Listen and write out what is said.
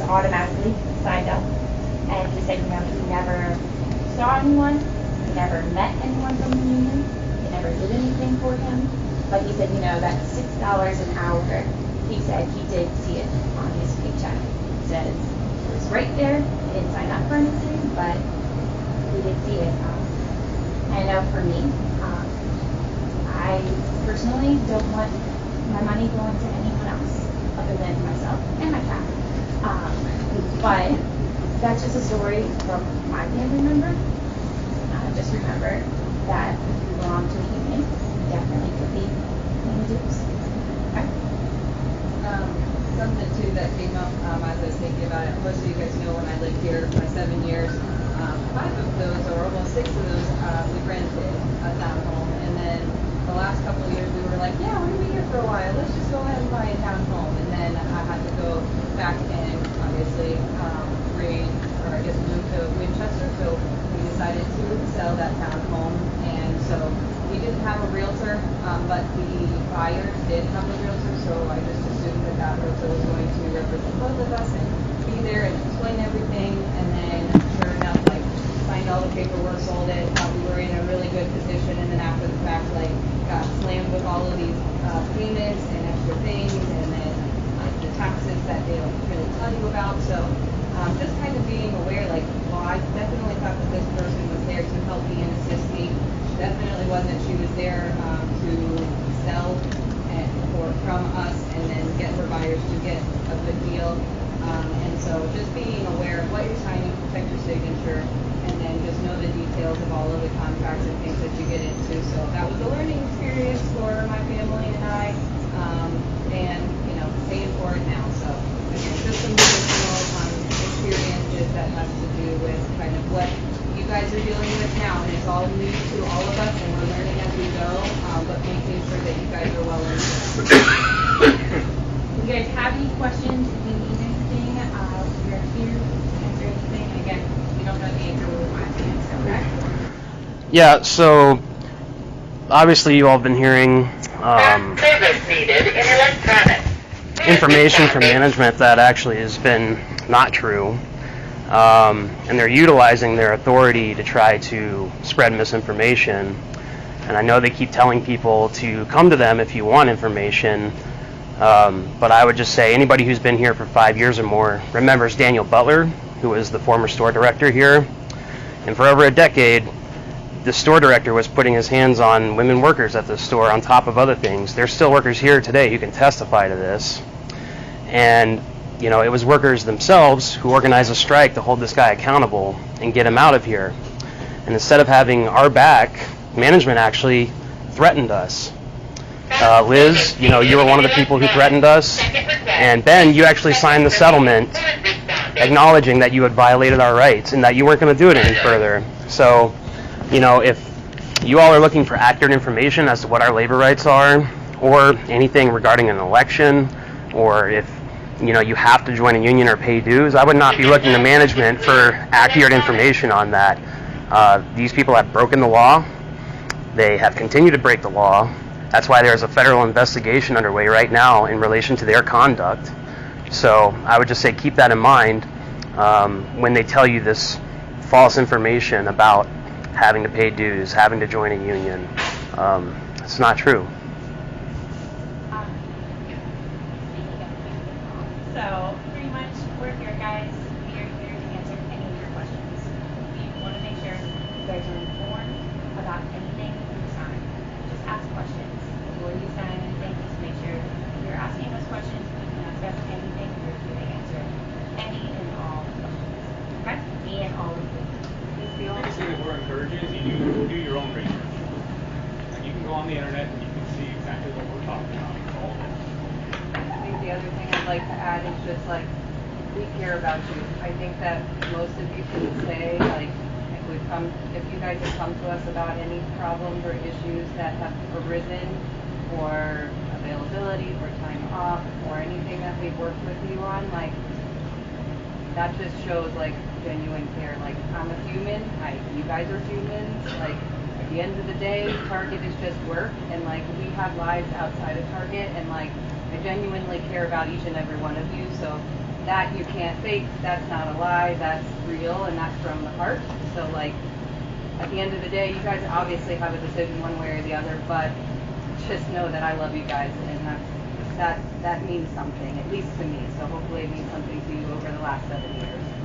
automatically signed up. And he said, he never saw anyone, he never met anyone from the union, he never did anything for him. But he said, that $6 an hour, he said he did see it on his paycheck. He says it was right there. He didn't sign up for anything, but he did see it. I know for me, I personally don't want my money going to anyone else other than myself and my cat. But that's just a story from my family member. Just remember that if you belong to a union, you definitely could be paying dues. Okay? Something too that came up as I was thinking about it. Most of you guys know when I lived here for my 7 years, 5 of those, or almost 6 of those, we rented a townhome. And then the last couple of years we were like, yeah, we're going to be here for a while. Let's just go ahead and buy a townhome. And then I had to go back and obviously move to Winchester. So we decided to sell that townhome. And so we didn't have a realtor, but the buyers did have a realtor. So I just assumed that realtor was going to represent both of us and be there and explain everything. And then sure enough, signed all the paperwork, sold it. We were in a really good position, and then after the fact, got slammed with all of these payments and extra things, and then the taxes that they don't really tell you about. So just kind of being aware, I definitely thought that this person was there to help me and assist me. Definitely wasn't. She was there to sell from us and then get her buyers to get a good deal. And so just being aware of what you're signing, protect your signature, and then just know the details of all of the contracts and things that you get into. So that was a learning experience for my family and I, and paying for it now. So again, just some additional experiences that has to do with kind of what you guys are dealing with now. And it's all new to all of us, and we're learning as we go, but making sure that you guys are well informed. If you guys have any questions, if you need anything, we're here to answer anything. And again, if you don't know the answer, we'll find the answer, okay? Yeah, so obviously you all have been hearing information from management that actually has been not true. And they're utilizing their authority to try to spread misinformation. And I know they keep telling people to come to them if you want information. But I would just say anybody who's been here for 5 years or more remembers Daniel Butler, who was the former store director here. And for over a decade, the store director was putting his hands on women workers at the store on top of other things. There's still workers here today who can testify to this. And, it was workers themselves who organized a strike to hold this guy accountable and get him out of here. And instead of having our back, management actually threatened us. Liz, you were one of the people who threatened us. And Ben, you actually signed the settlement acknowledging that you had violated our rights and that you weren't going to do it any further. So, if you all are looking for accurate information as to what our labor rights are, or anything regarding an election, or if you have to join a union or pay dues, I would not be looking to management for accurate information on that. These people have broken the law. They have continued to break the law. That's why there's a federal investigation underway right now in relation to their conduct. So I would just say keep that in mind when they tell you this false information about having to pay dues, having to join a union. It's not true. So pretty much we're here, guys. We are here to answer any of your questions. We want to make sure you guys are informed about anything you sign. Just ask questions before you sign anything. Just make sure you're asking us questions. You can ask us anything. We're here to answer any and all questions. Okay? Any and all of them. The only thing that we're encouraging is you do your own research. You can go on the internet and you can see exactly what we're talking about. I think the other thing I'd like to add is just we care about you. I think that most of you can say if you guys have come to us about any problems or issues that have arisen, or availability or time off or anything that we've worked with you on, that just shows genuine care. I'm a human, you guys are humans. At the end of the day, Target is just work, and we have lives outside of Target, and I genuinely care about each and every one of you. So that you can't fake, that's not a lie, that's real, and that's from the heart. So like, at the end of the day, you guys obviously have a decision one way or the other, but just know that I love you guys, and that means something, at least to me. So hopefully it means something to you over the last 7 years.